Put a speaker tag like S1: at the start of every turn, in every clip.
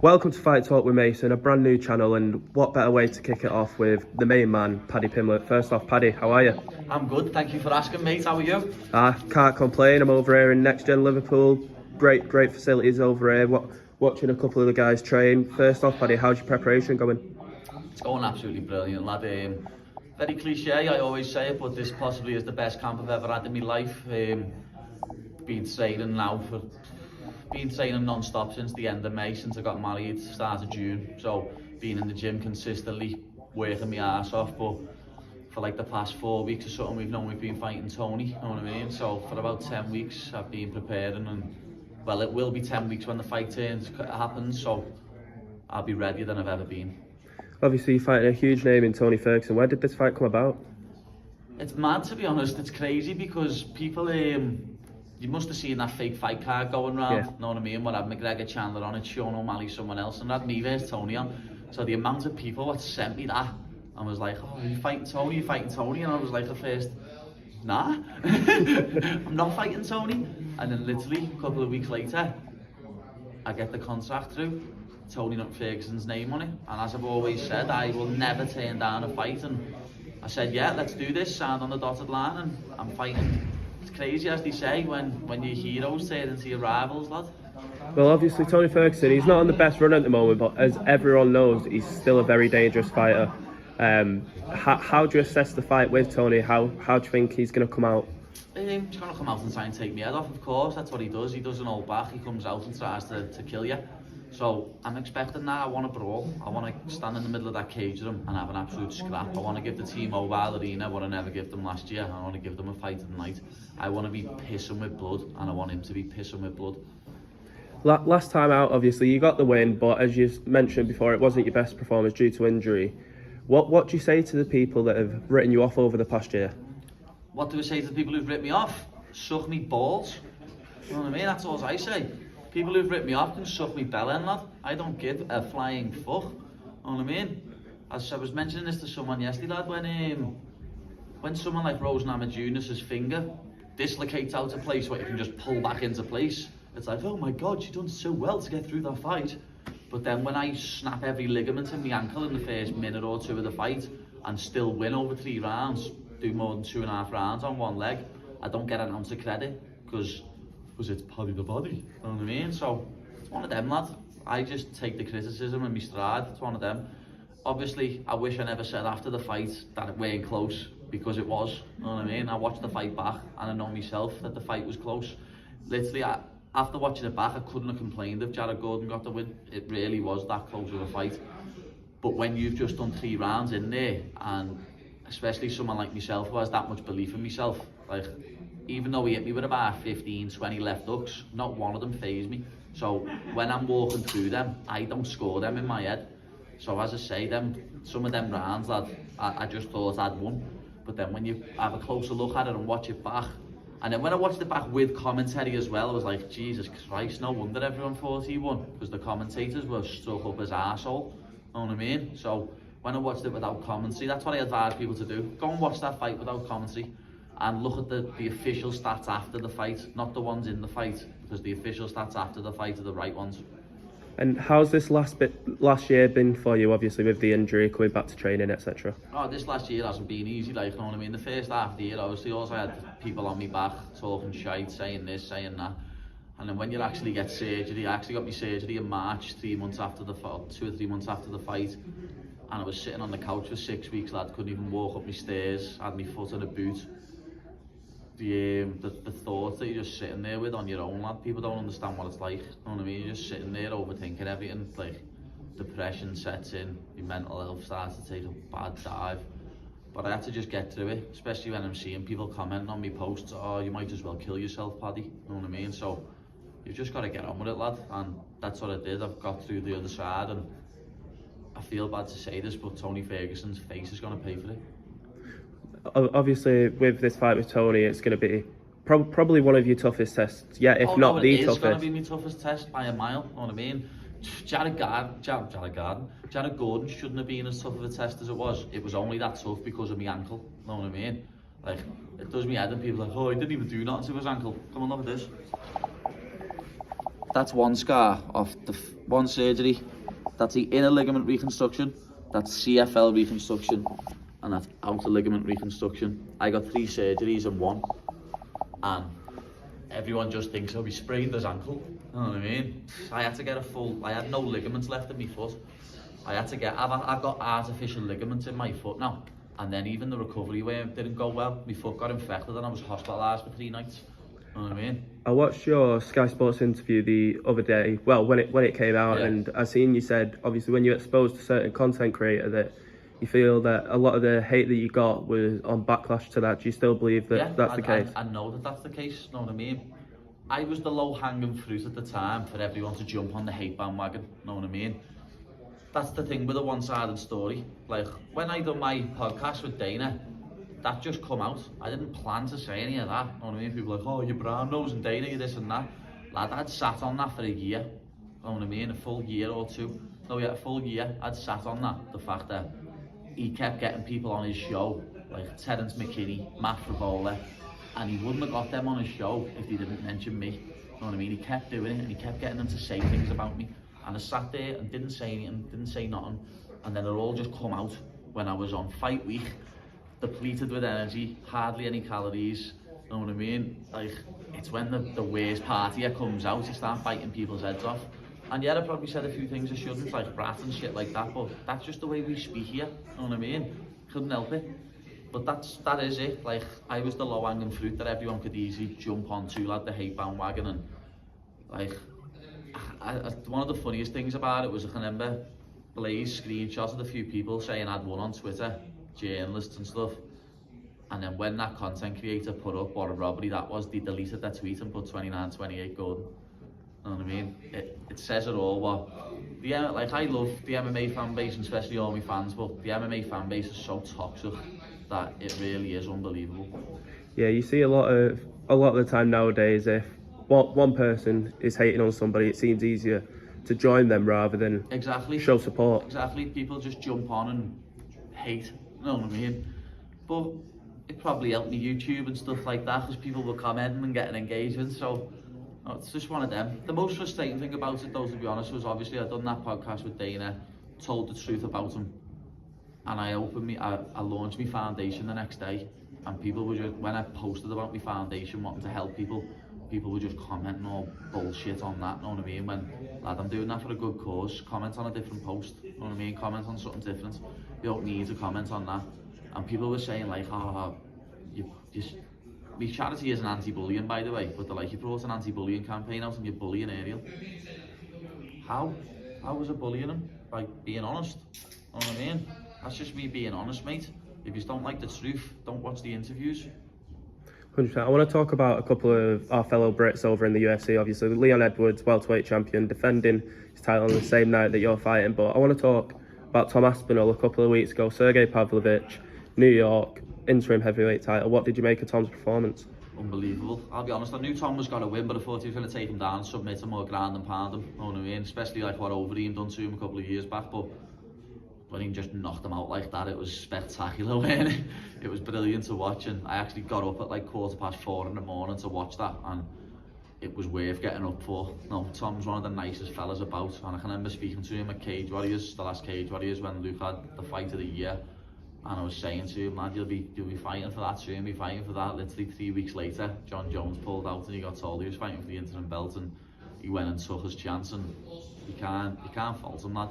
S1: Welcome to Fight Talk with Mason, a brand new channel, and what better way to kick it off with the main man, Paddy Pimblett. First off, Paddy, how are you?
S2: I'm good, thank you for asking, mate. How are you?
S1: I can't complain. I'm over here in Next Gen Liverpool. Great facilities over here. Watching a couple of the guys train. First off, Paddy, how's your preparation going?
S2: It's going absolutely brilliant, lad. Very cliche, I always say it, but this possibly is the best camp I've ever had in my life. Been training non-stop since the end of May, since I got married, start of June. So been in the gym consistently, working my arse off. But for like the past 4 weeks or something, we've been fighting Tony, you know what I mean? So for about 10 weeks I've been preparing, and well, it will be 10 weeks when the fight happens, so I'll be readier than I've ever been.
S1: Obviously you're fighting a huge name in Tony Ferguson. Where did this fight come about?
S2: It's mad, to be honest. It's crazy because people, you must have seen that fake fight card going round,
S1: yeah.
S2: You know what I mean? What had McGregor, Chandler on it, Sean O'Malley, someone else, and had me versus Tony on. So the amount of people that sent me that, and was like, oh, are you fighting Tony? And I was like at first, nah, I'm not fighting Tony. And then literally a couple of weeks later, I get the contract through, Tony Ferguson's name on it. And as I've always said, I will never turn down a fight. And I said, yeah, let's do this, signed on the dotted line, and I'm fighting. It's crazy, as they say, when your heroes turn into your rivals, lad.
S1: Well, obviously Tony Ferguson, he's not on the best run at the moment, but as everyone knows, he's still a very dangerous fighter. How do you assess the fight with Tony? How do you think he's going to come out?
S2: He's going to come out and try and take me head off, of course. That's what he does. He doesn't hold back. He comes out and tries to kill you. So I'm expecting that. I want to brawl. I want to stand in the middle of that cage with him and have an absolute scrap. I want to give the T-Mobile Arena what I never gave them last year. I want to give them a fight of the night. I want to be pissing with blood, and I want him to be pissing with blood.
S1: Last time out, obviously, you got the win, but as you mentioned before, it wasn't your best performance due to injury. What do you say to the people that have written you off over the past year?
S2: What do I say to the people who've written me off? Suck me balls. You know what I mean? That's all I say. People who've written me off can suck me bellend, lad. I don't give a flying fuck. You know what I mean? As I was mentioning this to someone yesterday, lad, when someone like Rose Namajunas' finger dislocates out of place where you can just pull back into place, it's like, oh my God, she's done so well to get through that fight. But then when I snap every ligament in my ankle in the first minute or two of the fight and still win over 3 rounds, do more than 2.5 rounds on one leg, I don't get an ounce of credit because it's Paddy the Baddy, you know what I mean? So it's one of them, lad. I just take the criticism in my stride. It's one of them. Obviously, I wish I never said after the fight that it weren't close, because it was, you know what I mean? I watched the fight back and I know myself that the fight was close. Literally, after watching it back, I couldn't have complained if Jared Gordon got the win. It really was that close of a fight. But when you've just done 3 rounds in there, and especially someone like myself who has that much belief in myself, like, even though he hit me with about 15, 20 left hooks, not one of them fazed me. So when I'm walking through them, I don't score them in my head. So as I say, some of them rounds, lad, I just thought I'd won. But then when you have a closer look at it and watch it back, and then when I watched it back with commentary as well, I was like, Jesus Christ, no wonder everyone thought he won, because the commentators were stuck up his arsehole, you know what I mean? So when I watched it without commentary, that's what I advise people to do. Go and watch that fight without commentary and look at the official stats after the fight, not the ones in the fight, because the official stats after the fight are the right ones.
S1: And how's this last year been for you, obviously, with the injury, coming back to training, etc.?
S2: Oh, this last year hasn't been easy, like, you know what I mean? The first half of the year, obviously, also had people on me back, talking shite, saying this, saying that. And then when you actually get surgery, I actually got my surgery in March, 3 months after the fight, 2 or 3 months after the fight. And I was sitting on the couch for 6 weeks, lad, couldn't even walk up my stairs, had my foot in a boot. The thoughts that you're just sitting there with on your own, lad, people don't understand what it's like, you know what I mean? You're just sitting there overthinking everything, like, depression sets in, your mental health starts to take a bad dive. But I had to just get through it, especially when I'm seeing people commenting on my posts, oh, you might as well kill yourself, Paddy, you know what I mean? So you've just got to get on with it, lad, and that's what I did. I've got through the other side, and I feel bad to say this, but Tony Ferguson's face is going to pay for it.
S1: Obviously, with this fight with Tony, it's going to be probably one of your toughest tests, if not the toughest. It's
S2: going to be my toughest test by a mile, you know what I mean? Jared Gordon shouldn't have been as tough of a test as it was. It was only that tough because of my ankle, you know what I mean? Like, it does me head and people are like, oh, he didn't even do nothing to his ankle. Come on, look at this. That's one scar off one surgery. That's the inner ligament reconstruction. That's CFL reconstruction, and that's outer ligament reconstruction. I got 3 surgeries in one, and everyone just thinks, oh, he sprained his ankle. You know what I mean? I had to get I had no ligaments left in my foot. I've got artificial ligaments in my foot now. And then even the recovery didn't go well. My foot got infected and I was hospitalised for 3 nights. You know what I mean?
S1: I watched your Sky Sports interview the other day, well, when it came out,
S2: Yeah.
S1: and I seen you said, obviously, when you're exposed to certain content creator, that you feel that a lot of the hate that you got was on backlash to that. Do you still believe that that's the case?
S2: I know that that's the case, you know what I mean? I was the low-hanging fruit at the time for everyone to jump on the hate bandwagon, you know what I mean? That's the thing with a one-sided story. Like, when I done my podcast with Dana, that just come out. I didn't plan to say any of that, you know what I mean? People are like, oh, you're brown nose and Dana, you're this and that. Lad, I'd sat on that for a year, you know what I mean? A full year or two. No, yeah, a full year. I'd sat on that. The fact that he kept getting people on his show, like Terence McKinney, Matt Frivola, and he wouldn't have got them on his show if he didn't mention me. You know what I mean? He kept doing it and he kept getting them to say things about me. And I sat there and didn't say anything, didn't say nothing. And then it all just come out when I was on fight week, depleted with energy, hardly any calories. You know what I mean? Like, it's when the worst party comes out, you start biting people's heads off. And yeah, I probably said a few things I shouldn't, like brat and shit like that, but that's just the way we speak here, you know what I mean? Couldn't help it. But that is it. Like, I was the low-hanging fruit that everyone could easily jump onto, like the hate bandwagon. And like, one of the funniest things about it was I can remember Blaze screenshotted a few people saying I'd won on Twitter, journalists and stuff. And then when that content creator put up what a robbery that was, they deleted that tweet and put 29-28 Gordon. You know what I mean? It says it all. Like, I love the MMA fan base, and especially all my fans, but the MMA fan base is so toxic that it really is unbelievable.
S1: Yeah, you see a lot of the time nowadays, if one person is hating on somebody, it seems easier to join them rather than show support.
S2: Exactly. People just jump on and hate. You know what I mean? But it probably helped me YouTube and stuff like that, because people were commenting and getting engagement. So it's just one of them. The most frustrating thing about it, though, to be honest, was obviously I'd done that podcast with Dana, told the truth about him, and I launched my foundation the next day, and people were just, when I posted about my foundation wanting to help people were just commenting all bullshit on that, you know what I mean? When, lad, I'm doing that for a good cause, comment on a different post, you know what I mean? Comment on something different. You don't need to comment on that. And people were saying like, oh, you just, my charity is an anti-bullying, by the way, but they're like, you brought an anti-bullying campaign out and you're bullying Ariel. How was it bullying him? By being honest, you know what I mean? That's just me being honest, mate. If you don't like the truth, don't watch the interviews.
S1: 100%. I want to talk about a couple of our fellow Brits over in the UFC. Obviously, Leon Edwards, welterweight champion, defending his title on the same night that you're fighting. But I want to talk about Tom Aspinall a couple of weeks ago. Sergey Pavlovich, New York, interim heavyweight title. What did you make of Tom's performance?
S2: Unbelievable. I'll be honest, I knew Tom was going to win, but I thought he was going to take him down, submit him, or ground and pound him. You know what I mean? Especially like what Overeem done to him a couple of years back. But when he just knocked him out like that, it was spectacular, wasn't it? It was brilliant to watch, and I actually got up at like 4:15 in the morning to watch that, and it was worth getting up for. No, Tom's one of the nicest fellas about, and I can remember speaking to him at Cage Warriors, the last Cage Warriors, when Luke had the fight of the year, and I was saying to him, lad, you'll be fighting for that soon, be fighting for that. Literally 3 weeks later, John Jones pulled out and he got told he was fighting for the interim belt, and he went and took his chance, and you can't fault him, lad.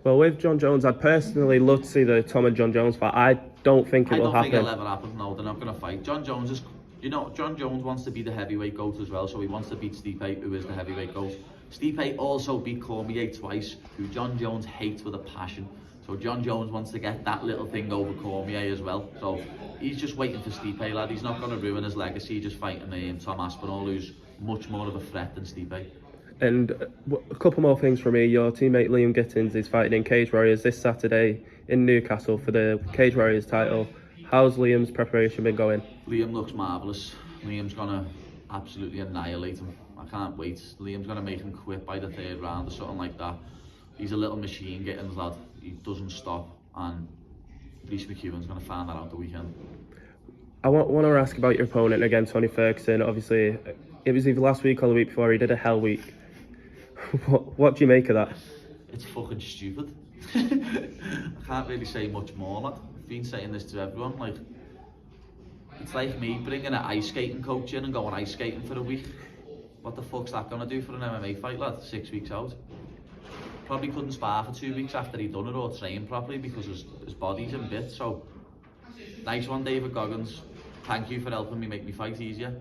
S1: Well, with John Jones, I'd personally love to see the Tom and John Jones fight. I don't think it will happen.
S2: I don't think it'll ever happen. No, they're not going to fight. John Jones is, John Jones wants to be the heavyweight GOAT as well, so he wants to beat Stipe, who is the heavyweight GOAT. Stipe also beat Cormier twice, who John Jones hates with a passion. So John Jones wants to get that little thing over Cormier as well. So he's just waiting for Stipe, lad. He's not going to ruin his legacy just fighting Tom Aspinall, who's much more of a threat than Stipe.
S1: And a couple more things from me. Your teammate Liam Gittins is fighting in Cage Warriors this Saturday in Newcastle for the Cage Warriors title. How's Liam's preparation been going?
S2: Liam looks marvellous. Liam's going to absolutely annihilate him. I can't wait. Liam's going to make him quit by the 3rd round or something like that. He's a little machine, Gittins, lad. He doesn't stop, and Reece McEwen's going to find that out the weekend.
S1: I want to ask about your opponent again, Tony Ferguson. Obviously, it was either last week or the week before, he did a hell week. What do you make of that?
S2: It's fucking stupid. I can't really say much more, lad. I've been saying this to everyone, like, it's like me bringing an ice skating coach in and going ice skating for a week. What the fuck's that gonna do for an MMA fight, lad? 6 weeks out. Probably couldn't spar for 2 weeks after he'd done it or train properly because his body's in bits. So, nice one, David Goggins. Thank you for helping me make my fight easier.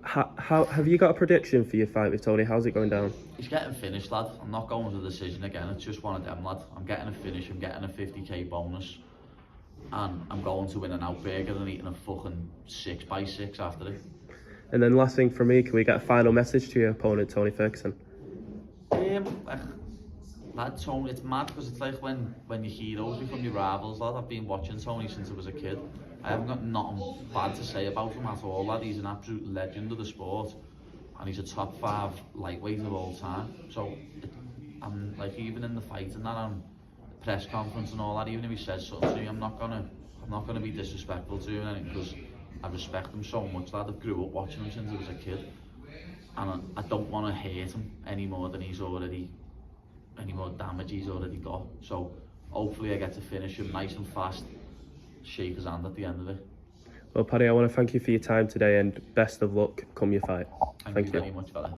S1: How have you got a prediction for your fight with Tony? How's it going down?
S2: He's getting finished, lad. I'm not going to the decision again. It's just one of them, lad. I'm getting a finish. I'm getting a 50k bonus. And I'm going to win an out burger and eating a fucking 6x6 after it.
S1: And then last thing for me, can we get a final message to your opponent, Tony Ferguson?
S2: Lad, Tony, it's mad because it's like when your heroes become your rivals, lad. I've been watching Tony since I was a kid. I haven't got nothing bad to say about him at all, lad. He's an absolute legend of the sport. And he's a top 5 lightweight of all time. So, I'm like, even in the fight and that, press conference and all that, even if he says something to me, I'm not gonna be disrespectful to him because I respect him so much, lad. I grew up watching him since I was a kid, and I don't want to hurt him any more damage he's already got. So hopefully I get to finish him nice and fast, shake his hand at the end of it.
S1: Well, Paddy, I want to thank you for your time today and best of luck come your fight.
S2: Thank you very much, fella.